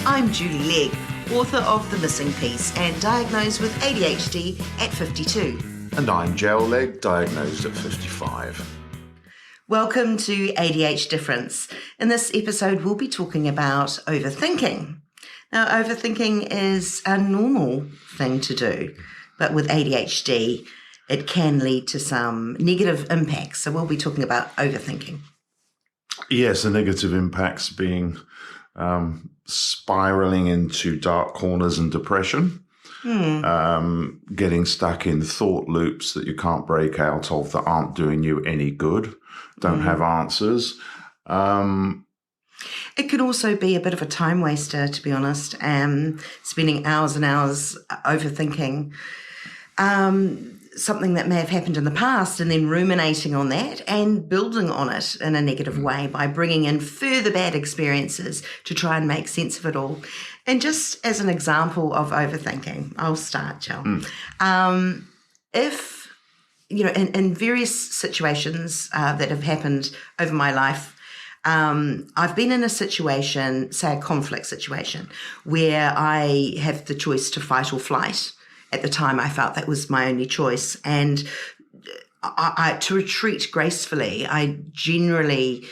I'm Julie Legg, author of The Missing Piece and diagnosed with ADHD at 52. And I'm Jel Legg, diagnosed at 55. Welcome to ADHD Difference. In this episode, we'll be talking about overthinking. Now, overthinking is a normal thing to do, but with ADHD, it can lead to some negative impacts. So we'll be talking about overthinking. Yes, the negative impacts being spiraling into dark corners and depression, getting stuck in thought loops that you can't break out of that aren't doing you any good, don't have answers. It could also be a bit of a time waster, to be honest, spending hours and hours overthinking something that may have happened in the past and then ruminating on that and building on it in a negative way by bringing in further bad experiences to try and make sense of it all. And just as an example of overthinking, I'll start, Jill. If, you know, in various situations that have happened over my life, I've been in a situation, say a conflict situation, where I have the choice to fight or flight. At the time, I felt that was my only choice. And to retreat gracefully, I generally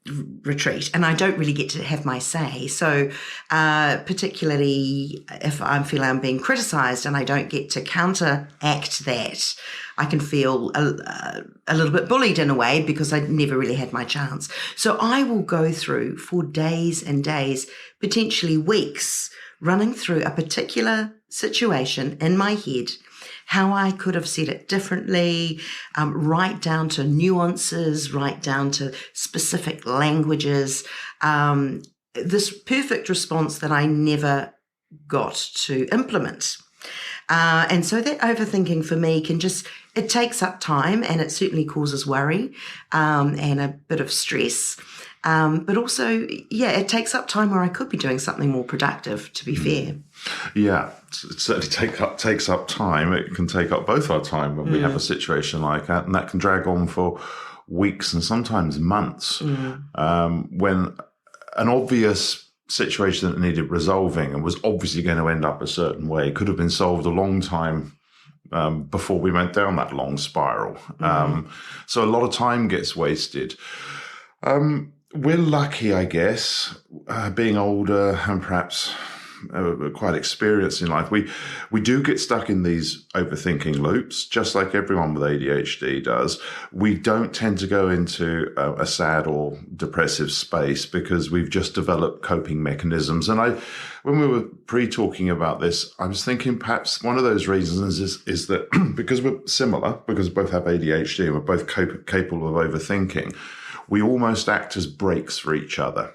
retreat, and I don't really get to have my say. So particularly if I feel I'm being criticised and I don't get to counteract that, I can feel a little bit bullied in a way because I never really had my chance. So I will go through for days and days, potentially weeks, running through a particular situation in my head, how I could have said it differently, right down to nuances, right down to specific languages, this perfect response that I never got to implement. And so that overthinking for me it takes up time, and it certainly causes worry and a bit of stress. But also, it takes up time where I could be doing something more productive, to be fair. Yeah, it certainly takes up time. It can take up both our time when we have a situation like that, and that can drag on for weeks and sometimes months. When an obvious situation that needed resolving and was obviously going to end up a certain way could have been solved a long time before we went down that long spiral. So a lot of time gets wasted. We're lucky, I guess, being older and perhaps quite experienced in life. We do get stuck in these overthinking loops, just like everyone with ADHD does. We don't tend to go into a sad or depressive space because we've just developed coping mechanisms. And when we were pre-talking about this, I was thinking perhaps one of those reasons is that because we're similar, because we both have ADHD and we're both capable of overthinking, we almost act as brakes for each other.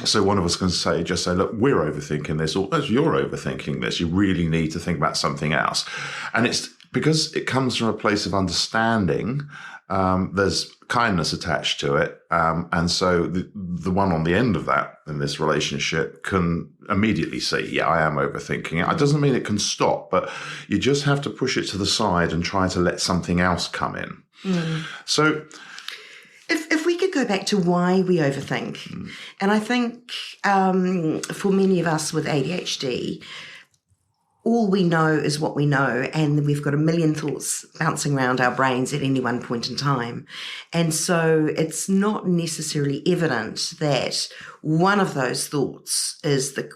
So one of us can just say, look, we're overthinking this, or you're overthinking this. You really need to think about something else. And it's because it comes from a place of understanding. There's kindness attached to it. And so the one on the end of that in this relationship can immediately say, yeah, I am overthinking it. It doesn't mean it can stop, but you just have to push it to the side and try to let something else come in. So If we could go back to why we overthink, and I think for many of us with ADHD, all we know is what we know, and we've got a million thoughts bouncing around our brains at any one point in time. And so it's not necessarily evident that one of those thoughts is the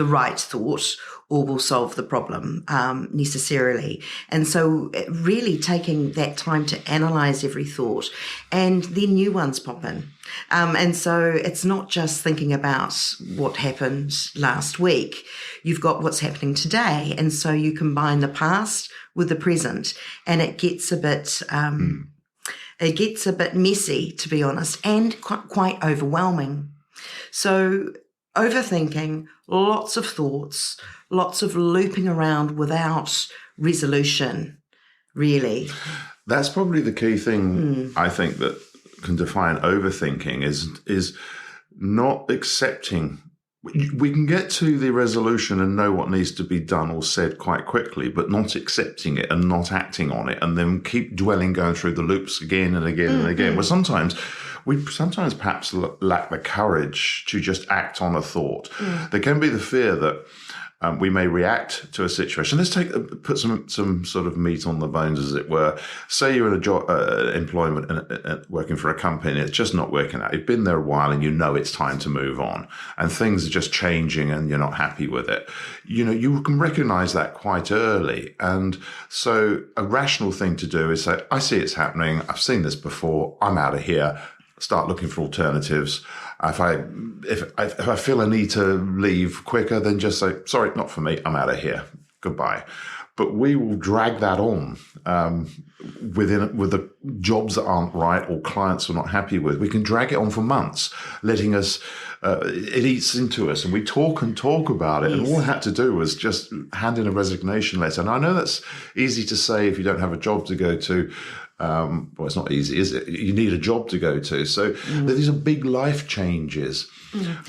right thought or will solve the problem necessarily. And so really taking that time to analyze every thought, and then new ones pop in. And so it's not just thinking about what happened last week. You've got what's happening today. And so you combine the past with the present, and it gets a bit messy, to be honest, and quite overwhelming. So overthinking, lots of thoughts, lots of looping around without resolution, really. That's probably the key thing, I think, that can define overthinking is not accepting. We can get to the resolution and know what needs to be done or said quite quickly, but not accepting it and not acting on it, and then keep going through the loops again and again and again. Well, sometimes we sometimes perhaps lack the courage to just act on a thought. There can be the fear that we may react to a situation. Let's put some sort of meat on the bones, as it were. Say you're in a job, employment, working for a company, and it's just not working out. You've been there a while, and you know it's time to move on, and things are just changing, and you're not happy with it. You can recognise that quite early, and so a rational thing to do is say, "I see it's happening. I've seen this before. I'm out of here." Start looking for alternatives. If I feel a need to leave quicker, then just say, "Sorry, not for me. I'm out of here. Goodbye." But we will drag that on with the jobs that aren't right or clients we're not happy with. We can drag it on for months, letting us. It eats into us, and we talk and talk about it. Yes. And all I had to do was just hand in a resignation letter. And I know that's easy to say if you don't have a job to go to. Well, it's not easy, is it? You need a job to go to. So these are big life changes.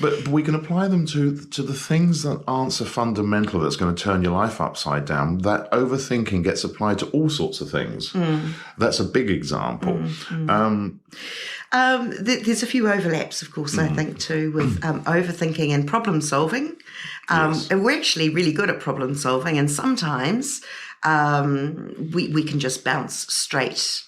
But we can apply them to the things that aren't so fundamental that's going to turn your life upside down. That overthinking gets applied to all sorts of things. That's a big example. There's a few overlaps, of course, I think, too, with overthinking and problem solving. Yes. And we're actually really good at problem solving, and sometimes we can just bounce straight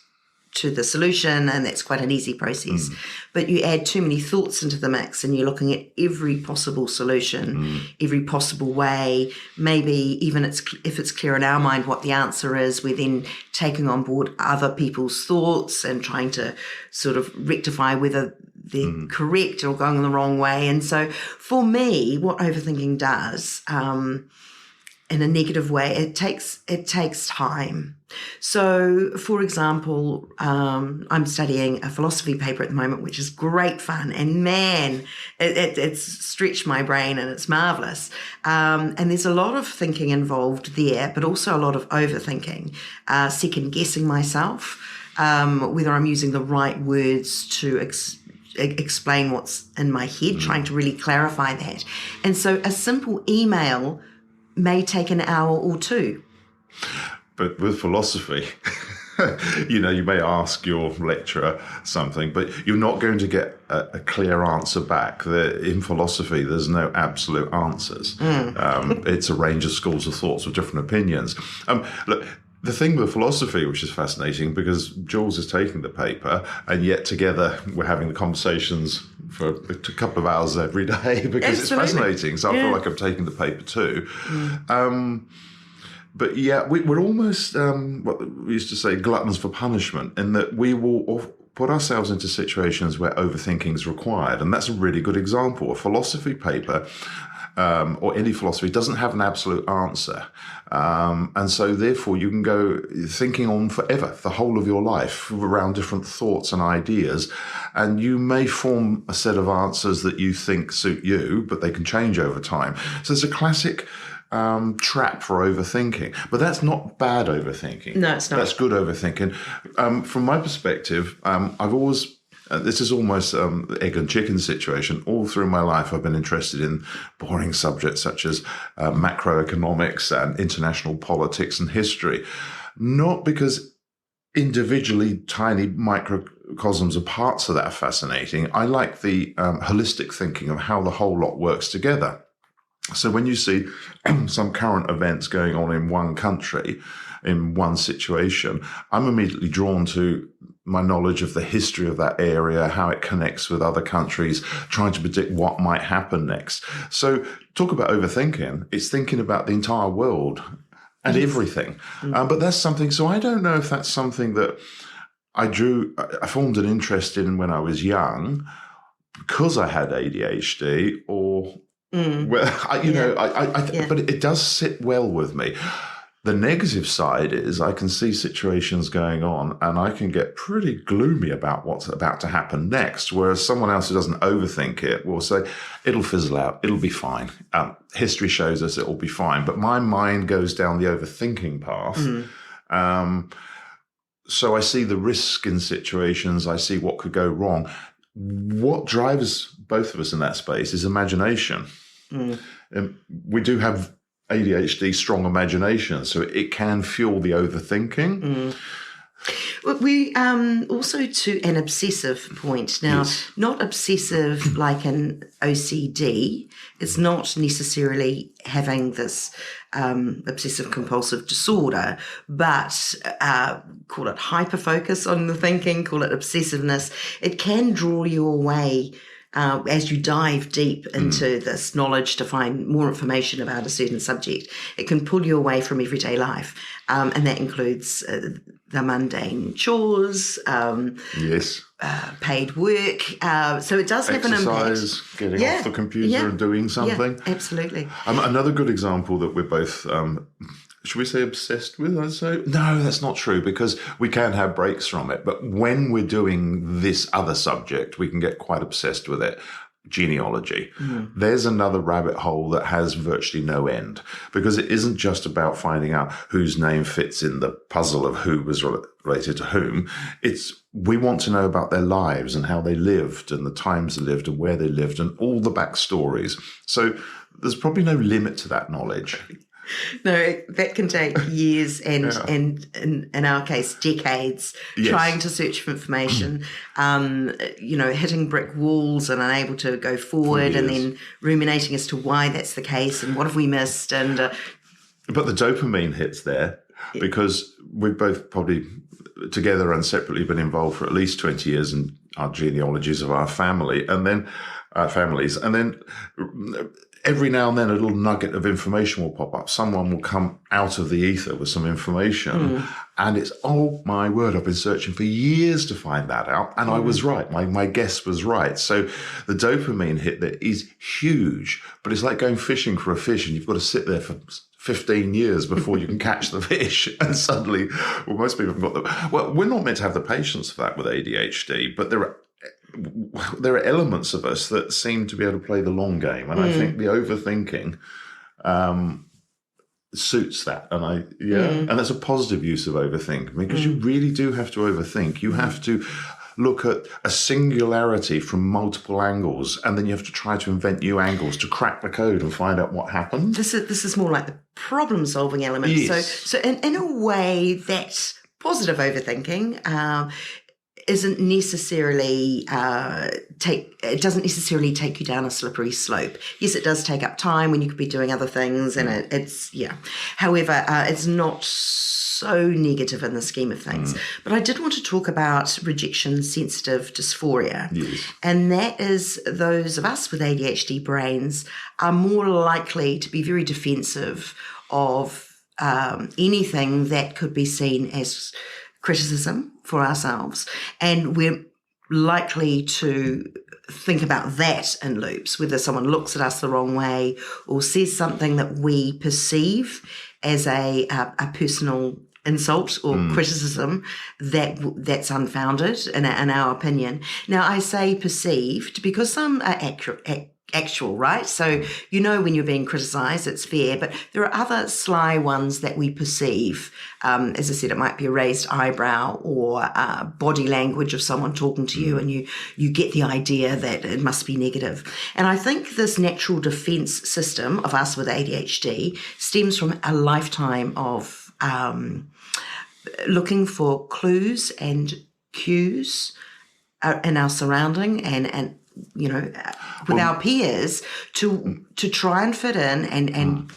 to the solution, and that's quite an easy process. But you add too many thoughts into the mix, and you're looking at every possible solution, every possible way. Maybe even if it's clear in our mind what the answer is, we're then taking on board other people's thoughts and trying to sort of rectify whether they're correct or going the wrong way. And so for me, what overthinking does, in a negative way, it takes time. So, for example, I'm studying a philosophy paper at the moment, which is great fun, and man, it's stretched my brain, and it's marvelous. And there's a lot of thinking involved there, but also a lot of overthinking, second guessing myself, whether I'm using the right words to explain what's in my head, trying to really clarify that. And so, a simple email may take an hour or two. But with philosophy, you may ask your lecturer something, but you're not going to get a clear answer back. In philosophy, there's no absolute answers. It's a range of schools of thoughts with different opinions. Look, the thing with philosophy, which is fascinating, because Jules is taking the paper, and yet together we're having the conversations for a couple of hours every day because It's fascinating. So I feel like I'm taking the paper too. But yeah, we're almost what we used to say, gluttons for punishment, in that we will put ourselves into situations where overthinking is required. And that's a really good example. A philosophy paper or any philosophy doesn't have an absolute answer. And so therefore you can go thinking on forever, the whole of your life, around different thoughts and ideas. And you may form a set of answers that you think suit you, but they can change over time. So it's a classic trap for overthinking. But that's not bad overthinking. No, it's not. That's good overthinking. From my perspective, I've always... this is almost the egg and chicken situation. All through my life, I've been interested in boring subjects such as macroeconomics and international politics and history. Not because individually tiny microcosms or parts of that are fascinating. I like the holistic thinking of how the whole lot works together. So when you see some current events going on in one country, in one situation, I'm immediately drawn to my knowledge of the history of that area, how it connects with other countries, trying to predict what might happen next. So talk about overthinking. It's thinking about the entire world and everything. But that's something, so I don't know if that's something that I formed an interest in when I was young because I had ADHD or... but it does sit well with me. The negative side is I can see situations going on and I can get pretty gloomy about what's about to happen next, whereas someone else who doesn't overthink it will say, it'll fizzle out, it'll be fine. History shows us it'll be fine. But my mind goes down the overthinking path. So I see the risk in situations, I see what could go wrong. What drives both of us in that space is imagination. We do have ADHD, strong imagination, so it can fuel the overthinking. We also to an obsessive point. Now, Yes. not obsessive like an OCD. It's not necessarily having this obsessive compulsive disorder, but call it hyperfocus on the thinking, call it obsessiveness. It can draw you away as you dive deep into this knowledge to find more information about a certain subject. It can pull you away from everyday life, and that includes the mundane chores, Yes. paid work. So it does have an impact. Exercise, getting off the computer and doing something. Yeah, absolutely. Another good example that we're both, should we say obsessed with? I'd say no, that's not true, because we can have breaks from it. But when we're doing this other subject, we can get quite obsessed with it. Genealogy. There's another rabbit hole that has virtually no end, because it isn't just about finding out whose name fits in the puzzle of who was related to whom. We want to know about their lives and how they lived and the times they lived and where they lived and all the backstories. So there's probably no limit to that knowledge. No, that can take years and in our case, decades, trying to search for information, hitting brick walls and unable to go forward, and then ruminating as to why that's the case and what have we missed. And But the dopamine hits there, because we've both probably together and separately been involved for at least 20 years in our genealogies of our family and then families. And then every now and then a little nugget of information will pop up. Someone will come out of the ether with some information and it's, oh my word, I've been searching for years to find that out. And I was right. My guess was right. So the dopamine hit there is huge, but it's like going fishing for a fish and you've got to sit there for 15 years before you can catch the fish. And suddenly, well, most people have got the, well, we're not meant to have the patience for that with ADHD, but there are elements of us that seem to be able to play the long game. And I think the overthinking suits that. And and that's a positive use of overthinking, because you really do have to overthink. You have to look at a singularity from multiple angles, and then you have to try to invent new angles to crack the code and find out what happened. This is more like the problem-solving element. Yes. So in a way, that positive overthinking isn't necessarily it doesn't necessarily take you down a slippery slope. Yes, it does take up time when you could be doing other things, and it's However, it's not so negative in the scheme of things. But I did want to talk about rejection-sensitive dysphoria, and that is those of us with ADHD brains are more likely to be very defensive of anything that could be seen as criticism for ourselves, and we're likely to think about that in loops, whether someone looks at us the wrong way or says something that we perceive as a personal insult or criticism that's unfounded in our opinion. Now, I say perceived because some are actual, right? So when you're being criticised, it's fair, but there are other sly ones that we perceive. As I said, it might be a raised eyebrow or body language of someone talking to you, and you get the idea that it must be negative. And I think this natural defence system of us with ADHD stems from a lifetime of looking for clues and cues in our surrounding and with our peers to try and fit in and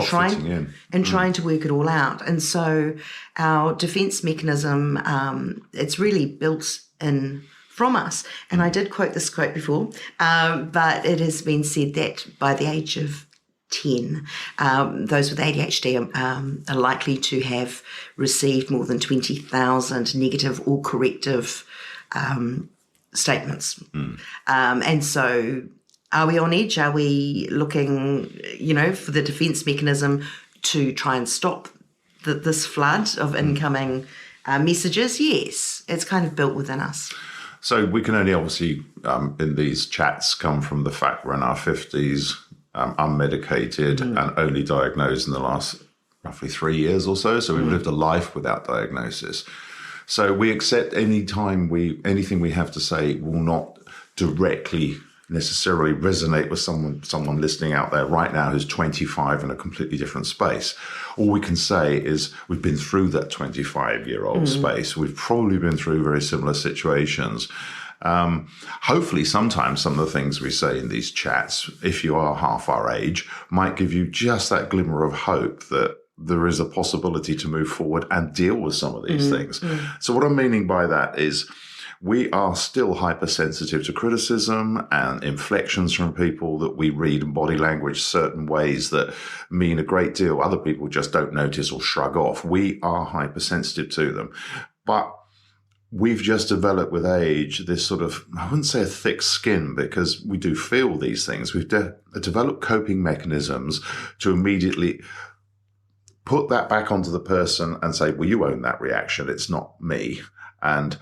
trying to work it all out. And so our defense mechanism, it's really built in from us. And I did quote this quote before, but it has been said that by the age of 10, those with ADHD are likely to have received more than 20,000 negative or corrective statements. And so are we on edge? Are we looking, for the defense mechanism to try and stop this flood of incoming messages? Yes, it's kind of built within us. So we can only obviously, in these chats, come from the fact we're in our 50s, unmedicated and only diagnosed in the last roughly 3 years or so. So we've lived a life without diagnosis. So we accept anything we have to say will not directly necessarily resonate with someone listening out there right now who's 25 in a completely different space. All we can say is we've been through that 25-year-old space. We've probably been through very similar situations. Hopefully sometimes some of the things we say in these chats, if you are half our age, might give you just that glimmer of hope that there is a possibility to move forward and deal with some of these things. So what I'm meaning by that is we are still hypersensitive to criticism and inflections from people that we read in body language, certain ways that mean a great deal. Other people just don't notice or shrug off. We are hypersensitive to them. But we've just developed with age this sort of, I wouldn't say a thick skin, because we do feel these things. We've developed coping mechanisms to immediately put that back onto the person and say, well, you own that reaction. It's not me. And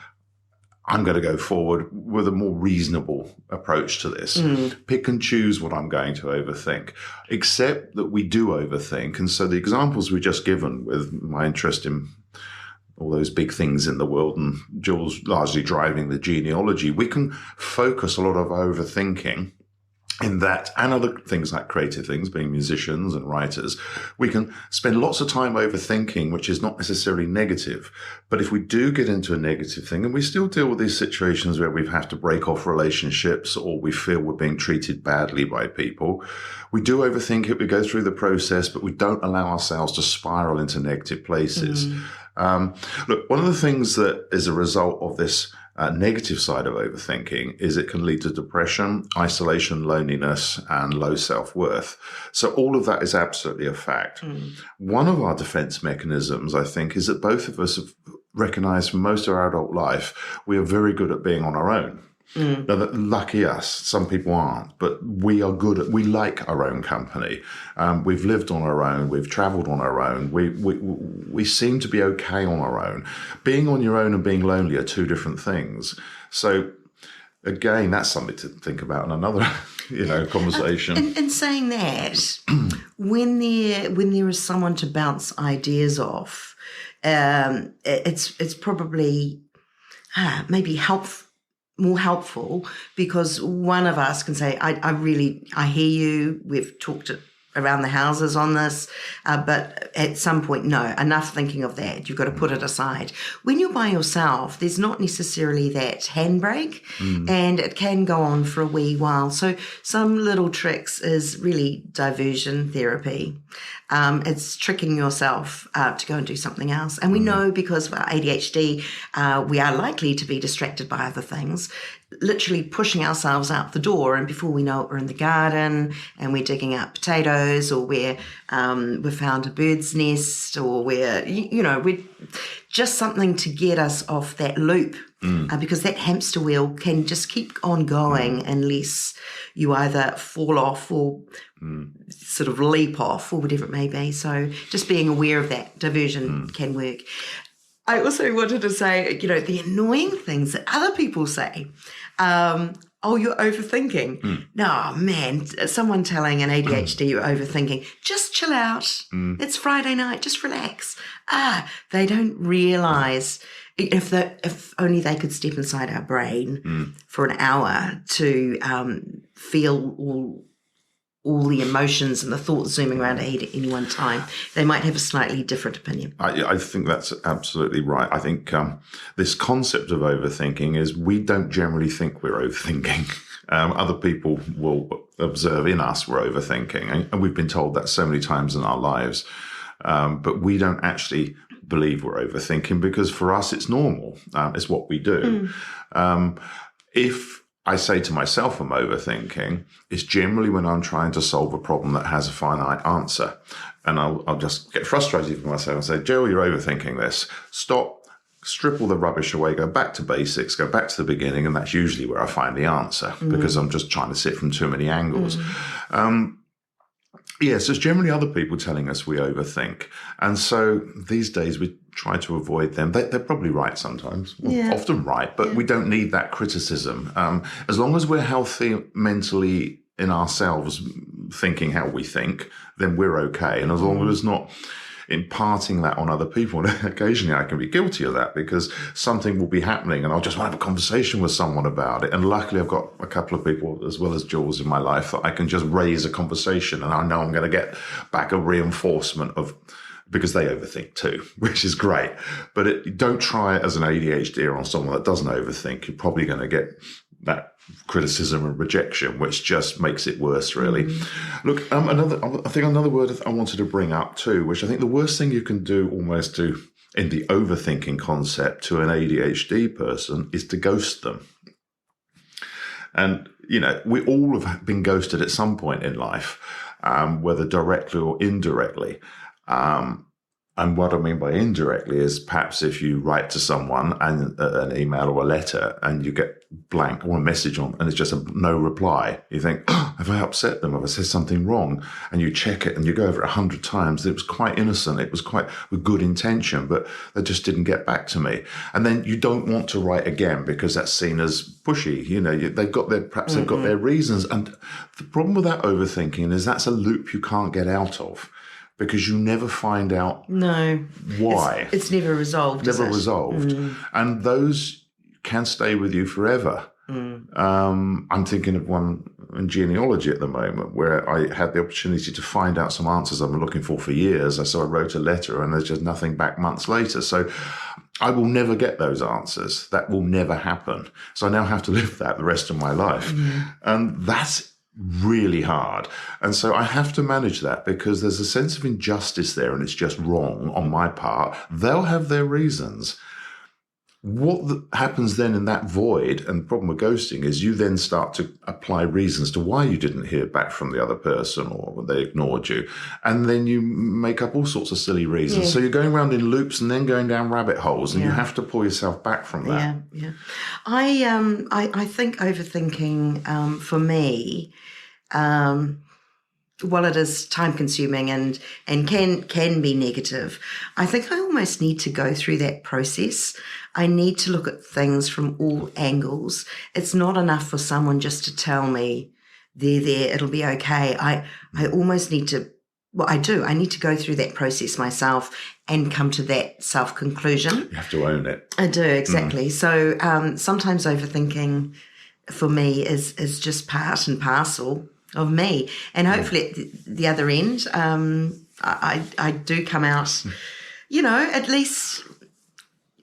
I'm going to go forward with a more reasonable approach to this. Pick and choose what I'm going to overthink, except that we do overthink. And so the examples we just given with my interest in all those big things in the world and Jules largely driving the genealogy, we can focus a lot of overthinking in that, and other things like creative things, being musicians and writers, we can spend lots of time overthinking, which is not necessarily negative. But if we do get into a negative thing, and we still deal with these situations where we've had to break off relationships or we feel we're being treated badly by people, we do overthink it, we go through the process, but we don't allow ourselves to spiral into negative places. Look, one of the things that is a result of this negative side of overthinking is it can lead to depression, isolation, loneliness, and low self-worth. So all of that is absolutely a fact. One of our defense mechanisms, I think, is that both of us have recognized for most of our adult life, we are very good at being on our own. Now, lucky us, some people aren't, but we are good at, we like our own company. We've lived on our own. We've traveled on our own. We seem to be okay on our own. Being on your own and being lonely are two different things. So again, that's something to think about in another, conversation. And saying that, when there is someone to bounce ideas off, it's probably maybe more helpful, because one of us can say, I hear you, we've talked around the houses on this, but at some point, no, enough thinking of that. You've got to put it aside. When you're by yourself, there's not necessarily that handbrake, and it can go on for a wee while. So some little tricks is really diversion therapy. It's tricking yourself to go and do something else. And we know, because of our ADHD, we are likely to be distracted by other things, literally pushing ourselves out the door, and before we know it, we're in the garden and we're digging out potatoes, or we've found a bird's nest, or we're just something to get us off that loop, because that hamster wheel can just keep on going unless you either fall off or sort of leap off, or whatever it may be. So just being aware of that diversion can work. I also wanted to say, the annoying things that other people say. Oh, you're overthinking. No, man, someone telling an ADHD you're overthinking, just chill out. It's Friday night, just relax. They don't realise, if only they could step inside our brain for an hour to feel all the emotions and the thoughts zooming around our head at any one time, they might have a slightly different opinion. I think that's absolutely right. I think this concept of overthinking is we don't generally think we're overthinking. Other people will observe in us we're overthinking, and we've been told that so many times in our lives. But we don't actually believe we're overthinking, because for us it's normal. It's what we do. If I say to myself I'm overthinking, it's generally when I'm trying to solve a problem that has a finite answer. And I'll just get frustrated with myself and say, Joe, you're overthinking this. Stop, strip all the rubbish away, go back to basics, go back to the beginning. And that's usually where I find the answer, because I'm just trying to see it from too many angles. Yes, there's generally other people telling us we overthink. And so these days we try to avoid them. They're probably right sometimes, often right, but we don't need that criticism. As long as we're healthy mentally in ourselves, thinking how we think, then we're okay. And as long as it's not imparting that on other people. And occasionally I can be guilty of that because something will be happening and I'll just want to have a conversation with someone about it. And luckily I've got a couple of people as well as Jules in my life that I can just raise a conversation and I know I'm going to get back a reinforcement of, because they overthink too, which is great. But don't try it as an ADHD or on someone that doesn't overthink. You're probably going to get that criticism and rejection, which just makes it worse, really. Look, another word I wanted to bring up too, which I think the worst thing you can do almost to in the overthinking concept to an ADHD person is to ghost them. And, we all have been ghosted at some point in life, whether directly or indirectly. And what I mean by indirectly is perhaps if you write to someone and an email or a letter and you get blank or a message on and it's just no reply, you think, oh, have I upset them? Have I said something wrong? And you check it and you go over it 100 times. It was quite innocent. It was quite with good intention, but they just didn't get back to me. And then you don't want to write again because that's seen as pushy. They've got their reasons. And the problem with that overthinking is that's a loop you can't get out of. Because you never find out why. It's never resolved. Never resolved. And those can stay with you forever. I'm thinking of one in genealogy at the moment where I had the opportunity to find out some answers I've been looking for years. So I wrote a letter and there's just nothing back months later. So I will never get those answers. That will never happen. So I now have to live that the rest of my life. And that's really hard. And so I have to manage that because there's a sense of injustice there and it's just wrong on my part. They'll have their reasons. What happens then in that void, and the problem with ghosting is you then start to apply reasons to why you didn't hear back from the other person or they ignored you. And then you make up all sorts of silly reasons. So you're going around in loops and then going down rabbit holes and you have to pull yourself back from that. I think overthinking for me, while it is time consuming and can be negative, I think I almost need to go through that process. I need to look at things from all angles. It's not enough for someone just to tell me there, it'll be okay. I almost need to, I need to go through that process myself and come to that self-conclusion. You have to own it. I do, exactly. So sometimes overthinking for me is just part and parcel of me. And hopefully at the other end, I do come out, at least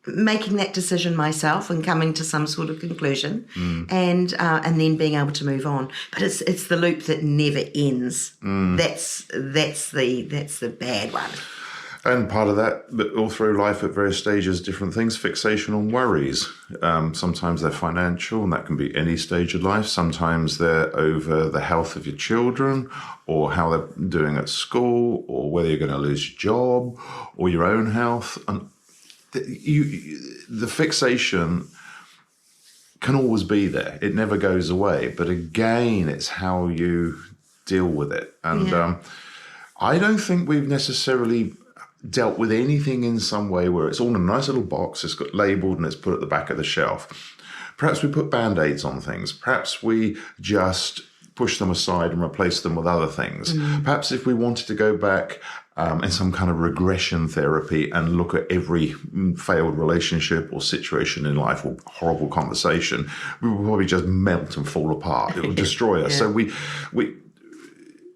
making that decision myself and coming to some sort of conclusion and then being able to move on. But it's the loop that never ends. That's the bad one. And part of that, but all through life at various stages, different things, fixation on worries. Sometimes they're financial, and that can be any stage of life. Sometimes they're over the health of your children or how they're doing at school or whether you're going to lose your job or your own health. And the fixation can always be there. It never goes away. But again, it's how you deal with it. And I don't think we've necessarily dealt with anything in some way where it's all in a nice little box, it's got labelled and it's put at the back of the shelf. Perhaps we put Band-Aids on things. Perhaps we just push them aside and replace them with other things. Perhaps if we wanted to go back in some kind of regression therapy and look at every failed relationship or situation in life or horrible conversation, we would probably just melt and fall apart. It would destroy us. So we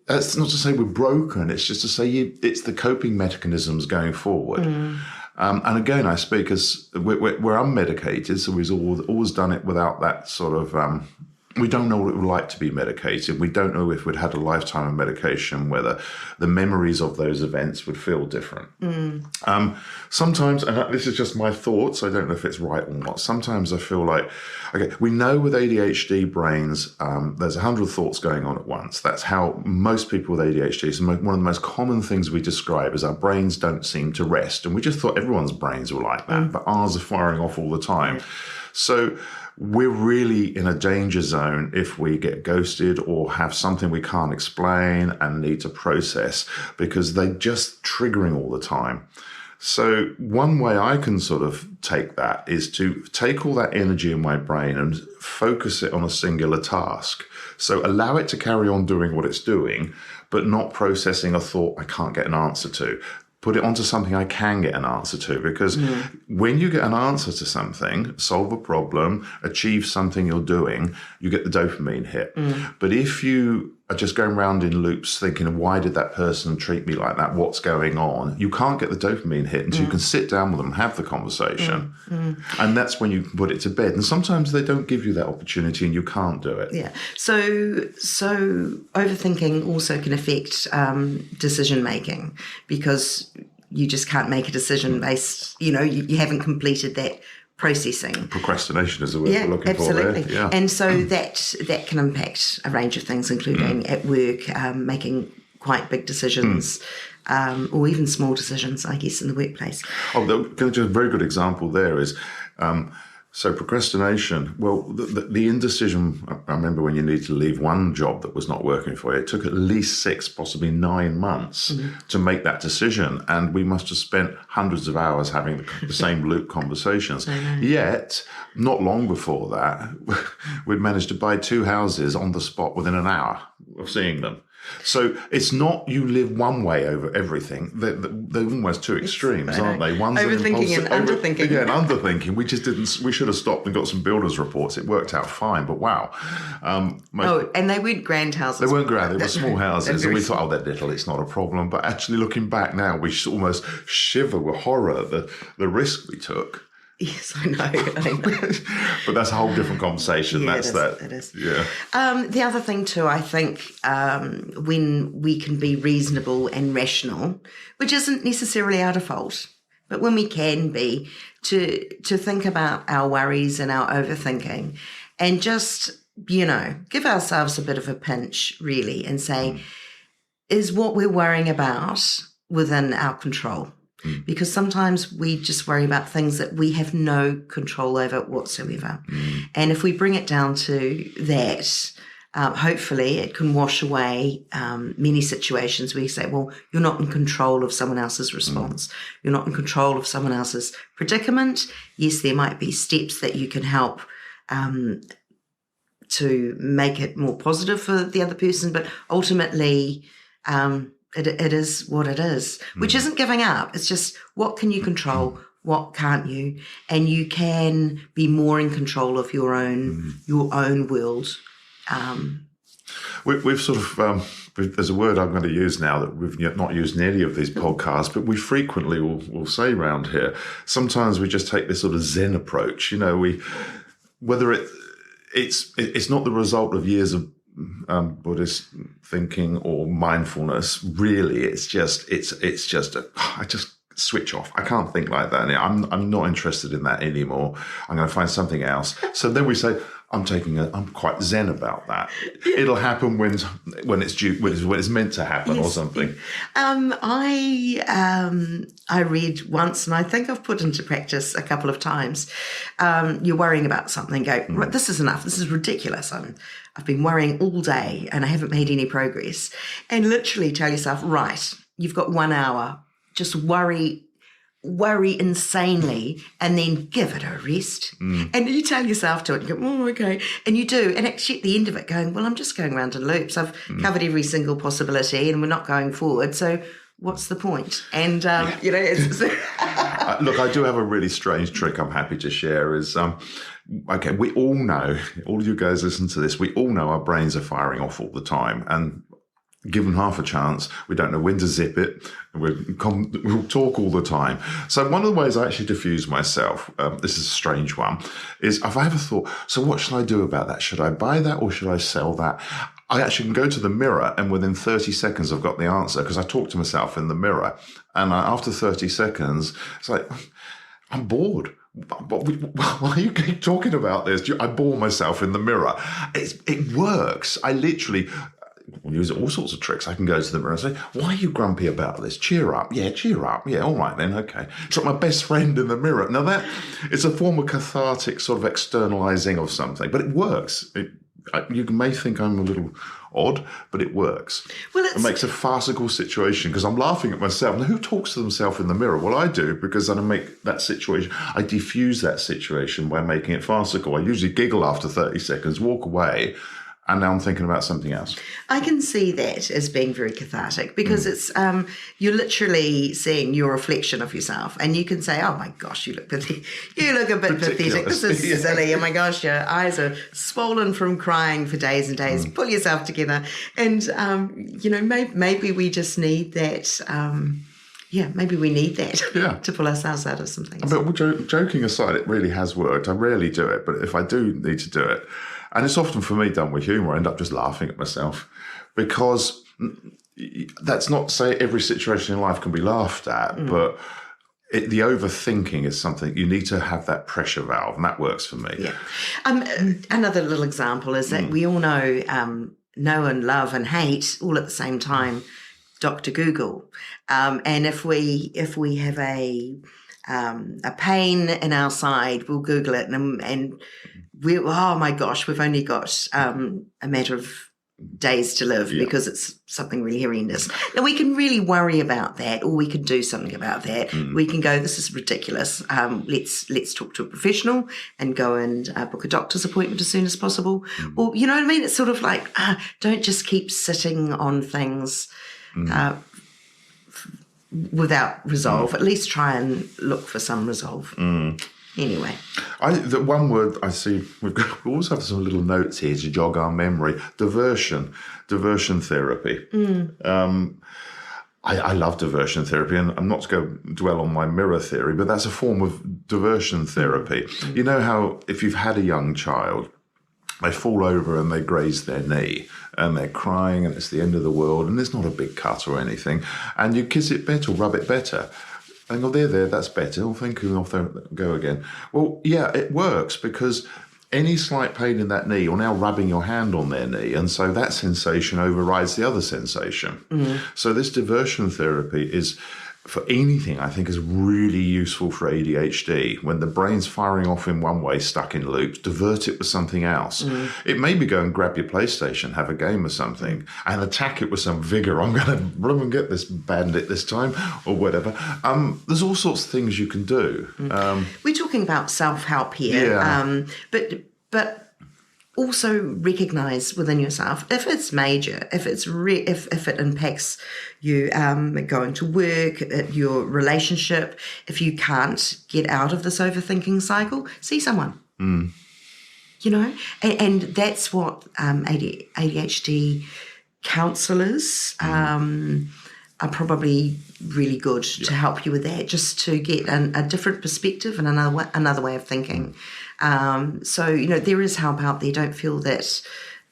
that's not to say we're broken. It's just to say it's the coping mechanisms going forward. And again, I speak as we're unmedicated, so we've always done it without that sort of. We don't know what it would like to be medicated. We don't know if we'd had a lifetime of medication, whether the memories of those events would feel different. Sometimes, and this is just my thoughts, I don't know if it's right or not. Sometimes I feel like, okay, we know with ADHD brains, there's 100 thoughts going on at once. That's how most people with ADHD, so one of the most common things we describe is our brains don't seem to rest. And we just thought everyone's brains were like that, but ours are firing off all the time. So we're really in a danger zone if we get ghosted or have something we can't explain and need to process because they're just triggering all the time. So one way I can sort of take that is to take all that energy in my brain and focus it on a singular task. So allow it to carry on doing what it's doing, but not processing a thought I can't get an answer to. put it onto something I can get an answer to. Because when you get an answer to something, solve a problem, achieve something you're doing, you get the dopamine hit. But if you are just going around in loops thinking, why did that person treat me like that? What's going on? You can't get the dopamine hit until you can sit down with them and have the conversation. And that's when you can put it to bed. And sometimes they don't give you that opportunity and you can't do it. Yeah. So overthinking also can affect decision making, because you just can't make a decision based, you haven't completed that processing. Procrastination is the word we're looking absolutely. for there. Yeah. And so that can impact a range of things, including at work, making quite big decisions, or even small decisions, I guess, in the workplace. Just a very good example there is, so procrastination, well, the indecision, I remember when you need to leave one job that was not working for you, it took at least 6, possibly 9 months to make that decision. And we must have spent hundreds of hours having the same loop conversations. Yet, not long before that, we'd managed to buy 2 houses on the spot within an hour of seeing them. So it's not you live one way over everything. They're almost two extremes, aren't they? One's overthinking and underthinking. Yeah, and underthinking. We just didn't. We should have stopped and got some builders' reports. It worked out fine, but wow. And they weren't grand houses. They weren't grand. They were small houses, and we thought, they're little. It's not a problem. But actually, looking back now, we almost shiver with horror at the risk we took. Yes, I know. But that's a whole different conversation. Yeah, It is. Yeah. The other thing too, I think, when we can be reasonable and rational, which isn't necessarily our default, but when we can be, to think about our worries and our overthinking, and just, give ourselves a bit of a pinch, really, and say, is what we're worrying about within our control? Because sometimes we just worry about things that we have no control over whatsoever. And if we bring it down to that, hopefully it can wash away many situations where you say, well, you're not in control of someone else's response. You're not in control of someone else's predicament. Yes, there might be steps that you can help to make it more positive for the other person, but ultimately it is what it is, which isn't giving up. It's just, what can you control? What can't you? And you can be more in control of your own world. We've sort of, there's a word I'm going to use now that we've not used in any of these podcasts, but we frequently will say around here, sometimes we just take this sort of Zen approach. Whether it's not the result of years of Buddhist thinking or mindfulness, really, it's just I just switch off. I can't think like that. I'm not interested in that anymore. I'm going to find something else. So then we say, I'm quite zen about that. Yeah. It'll happen when it's meant to happen, or something. I read once, and I think I've put into practice a couple of times. You're worrying about something. Go, right, this is enough. This is ridiculous. I've been worrying all day and I haven't made any progress. And literally tell yourself, right, you've got 1 hour. Just worry insanely, and then give it a rest. And you tell yourself to it, you go, oh, okay. And you do. And actually at the end of it going, well, I'm just going around in loops. I've covered every single possibility and we're not going forward. So what's the point? And, it's... Look, I do have a really strange trick I'm happy to share is, okay, we all know, all of you guys listen to this, we all know our brains are firing off all the time. And given half a chance, we don't know when to zip it. We'll talk all the time. So one of the ways I actually diffuse myself, this is a strange one, is if I ever thought, so what should I do about that? Should I buy that or should I sell that? I actually can go to the mirror and within 30 seconds I've got the answer, because I talk to myself in the mirror. And after 30 seconds, it's like, I'm bored. Why you keep talking about this? I bore myself in the mirror. It works. I literally... We'll use all sorts of tricks. I can go to the mirror and say, why are you grumpy about this? Cheer up. Yeah, cheer up. Yeah, all right then, okay. It's like my best friend in the mirror. Now that, it's a form of cathartic sort of externalizing of something, but it works. You may think I'm a little odd, but it works. Well, it makes a farcical situation because I'm laughing at myself. Now, who talks to themselves in the mirror? Well, I do, because then I make that situation, I diffuse that situation by making it farcical. I usually giggle after 30 seconds, walk away, and now I'm thinking about something else. I can see that as being very cathartic because it's you're literally seeing your reflection of yourself, and you can say, "Oh my gosh, you look pathetic. You look a bit pathetic. This is silly. Oh my gosh, your eyes are swollen from crying for days and days. Pull yourself together." And maybe we just need that. Maybe we need that to pull ourselves out of some things. But joking aside, it really has worked. I rarely do it, but if I do need to do it, and it's often for me done with humour, I end up just laughing at myself, because that's not to say every situation in life can be laughed at, but the overthinking is something you need to have, that pressure valve, and that works for me. Yeah. Another little example is that we all know and love and hate all at the same time Dr. Google. And if we have a pain in our side, we'll Google it, and oh my gosh, we've only got a matter of days to live because it's something really horrendous. Now, we can really worry about that, or we can do something about that. We can go, this is ridiculous. Let's talk to a professional and go and book a doctor's appointment as soon as possible. Or, you know what I mean? It's sort of like, don't just keep sitting on things without resolve. At least try and look for some resolve. Anyway. The one word I see, we always have some little notes here to jog our memory. Diversion therapy. I love diversion therapy, and I'm not to go dwell on my mirror theory, but that's a form of diversion therapy. You know how if you've had a young child, they fall over and they graze their knee and they're crying and it's the end of the world and there's not a big cut or anything, and you kiss it better, rub it better. And go, there, that's better. Oh, thank you, off there, go again. Well, yeah, it works, because any slight pain in that knee, you're now rubbing your hand on their knee, and so that sensation overrides the other sensation. So this diversion therapy is, for anything, I think, is really useful for ADHD. When the brain's firing off in one way, stuck in loops, divert it with something else. It may be go and grab your PlayStation, have a game or something, and attack it with some vigour. I'm going to run and get this bandit this time, or whatever. There's all sorts of things you can do. We're talking about self-help here, but also recognise within yourself if it's major, if it impacts you going to work, your relationship. If you can't get out of this overthinking cycle, see someone. You know, and that's what ADHD counsellors are probably really good to help you with that, just to get a different perspective and another way of thinking. So, you know, there is help out there. Don't feel that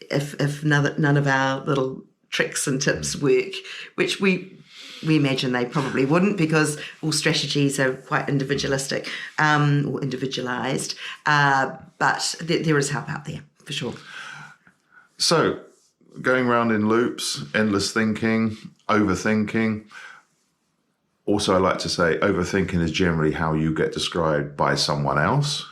if none of our little tricks and tips work, which we imagine they probably wouldn't, because all strategies are quite individualistic or individualised. But there is help out there, for sure. So, going around in loops, endless thinking, overthinking. Also, I like to say overthinking is generally how you get described by someone else.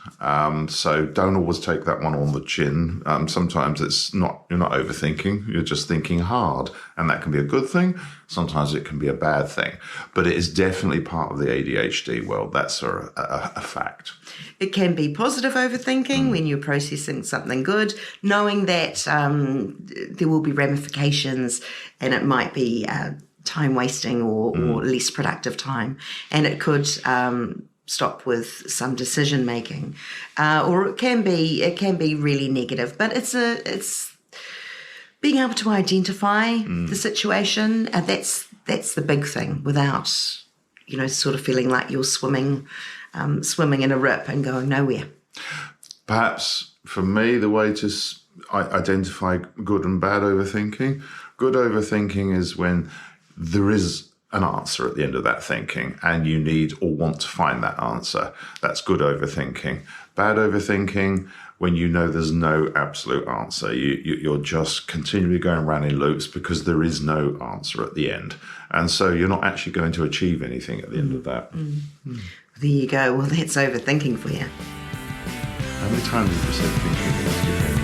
So don't always take that one on the chin. Sometimes you're not overthinking, you're just thinking hard. And that can be a good thing. Sometimes it can be a bad thing. But it is definitely part of the ADHD world. That's a fact. It can be positive overthinking when you're processing something good, knowing that there will be ramifications, and it might be time wasting or less productive time, and it could stop with some decision making, or it can be really negative. But it's being able to identify the situation, and that's the big thing, without sort of feeling like you're swimming in a rip and going nowhere. Perhaps for me, the way to identify good and bad overthinking. Good overthinking is when there is an answer at the end of that thinking and you need or want to find that answer. That's good overthinking. Bad overthinking, when you know there's no absolute answer. You're just continually going around in loops because there is no answer at the end. And so you're not actually going to achieve anything at the end of that. There you go. Well, that's overthinking for you. How many times have you said thinking?